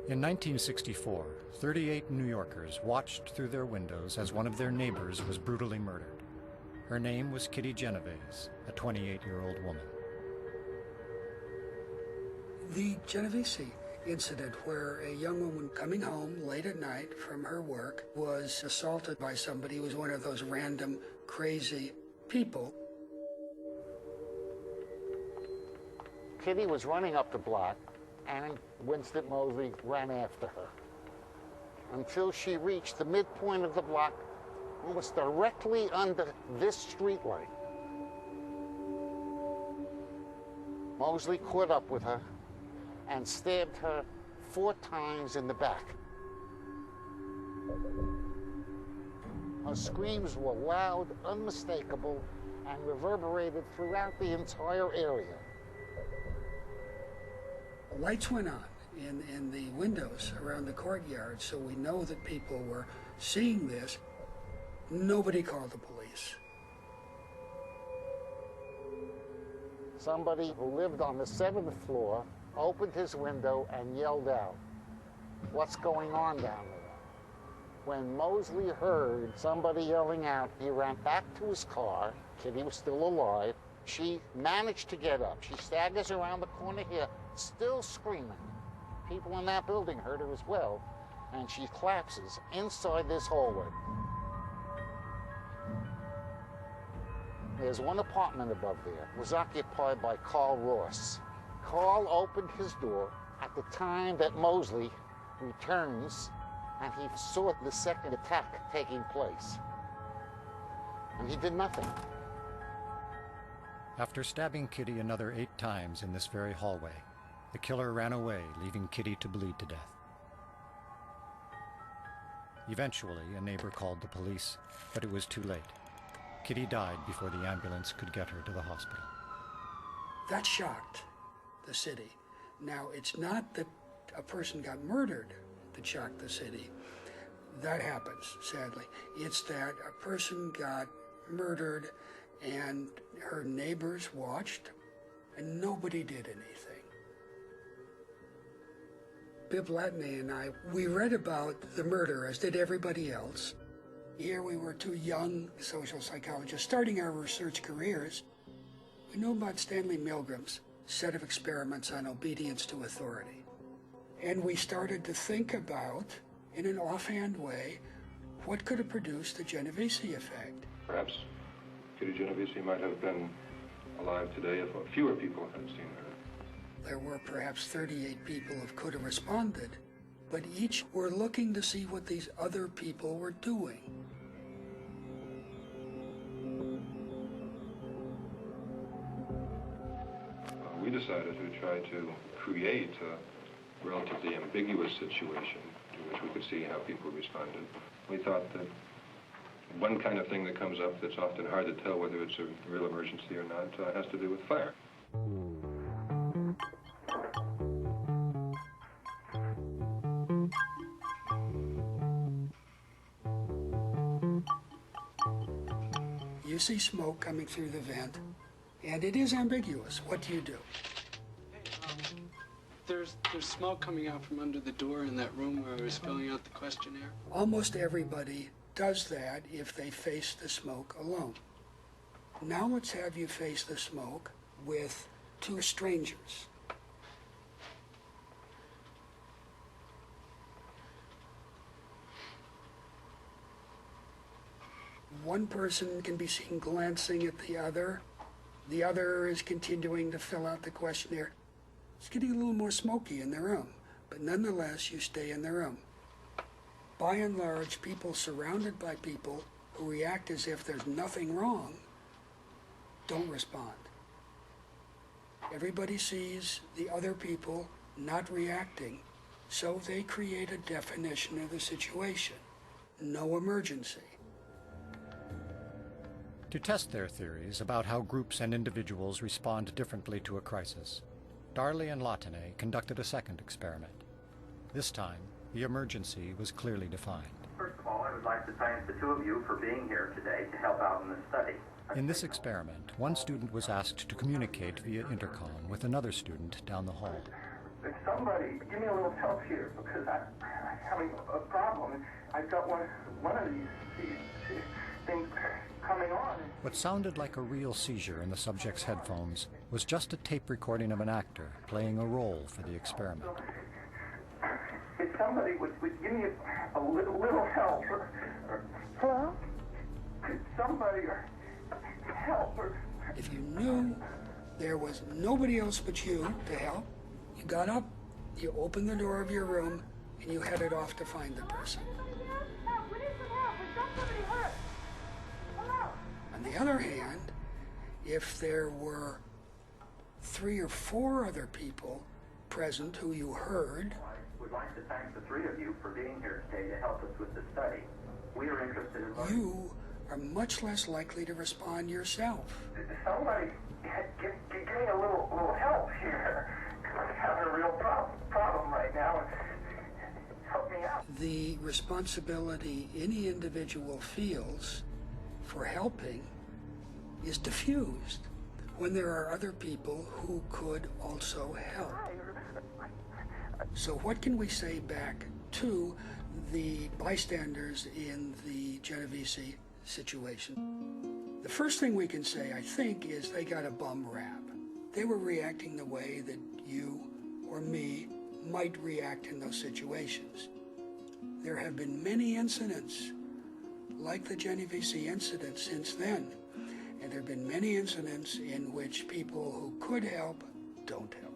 In 1964, 38 New Yorkers watched through their windows as one of their neighbors was brutally murdered. Her name was Kitty Genovese, a 28-year-old woman. The Genovese incident, where a young woman coming home late at night from her work was assaulted by somebody who was one of those random, crazy people. Kitty was running up the block, and Winston Moseley ran after her until she reached the midpoint of the block, almost directly under this streetlight. Moseley caught up with her and stabbed her 4 times in the back. Her screams were loud, unmistakable, and reverberated throughout the entire area. Lights went on in the windows around the courtyard, so we know that people were seeing this. Nobody called the police. Somebody who lived on the 7th floor opened his window and yelled out, "What's going on down there?" When Moseley heard somebody yelling out, he ran back to his car. Kitty was still alive. She managed to get up. She staggers around the corner here, still screaming. People in that building heard her as well, and she collapses inside this hallway. There's one apartment above there. It was occupied by Carl Ross. Carl opened his door at the time that Moseley returns, and he saw the second attack taking place. And he did nothing. After stabbing Kitty another 8 times in this very hallway, the killer ran away, leaving Kitty to bleed to death. Eventually, a neighbor called the police, but it was too late. Kitty died before the ambulance could get her to the hospital. That shocked the city. Now, it's not that a person got murdered that shocked the city. That happens, sadly. It's that a person got murdered and her neighbors watched and nobody did anything. Bibb Latney and I, we read about the murder, as did everybody else. Here we were 2 young social psychologists starting our research careers. We knew about Stanley Milgram's set of experiments on obedience to authority. And we started to think about, in an offhand way, what could have produced the Genovese effect. Perhaps Kitty Genovese might have been alive today if fewer people had seen her. There were perhaps 38 people who could have responded, but each were looking to see what these other people were doing. We decided to try to create a relatively ambiguous situation in which we could see how people responded. We thought that one kind of thing that comes up that's often hard to tell whether it's a real emergency or not has to do with fire. You see smoke coming through the vent, and it is ambiguous. What do you do? There's smoke coming out from under the door in that room where I was filling out the questionnaire. Almost everybody does that if they face the smoke alone. Now let's have you face the smoke with 2 strangers. One person can be seen glancing at the other. The other is continuing to fill out the questionnaire. It's getting a little more smoky in the room, but nonetheless, you stay in the room. By and large, people surrounded by people who react as if there's nothing wrong don't respond. Everybody sees the other people not reacting, so they create a definition of the situation. No emergency. To test their theories about how groups and individuals respond differently to a crisis, Darley and Latney conducted a second experiment. This time, the emergency was clearly defined. First of all, I would like to thank the 2 of you for being here today to help out in this study. In this experiment, one student was asked to communicate via intercom with another student down the hall. somebody give me a little help here, because I'm having a problem. I've got one of these things coming on. What sounded like a real seizure in the subject's headphones was just a tape recording of an actor playing a role for the experiment. If somebody would give me a little help, hello? Could somebody help? If you knew there was nobody else but you to help, you got up, you opened the door of your room, and you headed off to find the person. On the other hand, if there were 3 or 4 other people present who you heard, We'd like to thank the 3 of you for being here today to help us with the study. We are interested in learning. you are much less likely to respond yourself. Somebody give me a little help here. I'm having a real problem right now. Help me out. The responsibility any individual feels for helping is diffused when there are other people who could also help. So what can we say back to the bystanders in the Genovese situation? The first thing we can say, I think, is they got a bum rap. They were reacting the way that you or me might react in those situations. There have been many incidents like the Genovese incident since then, and there have been many incidents in which people who could help don't help.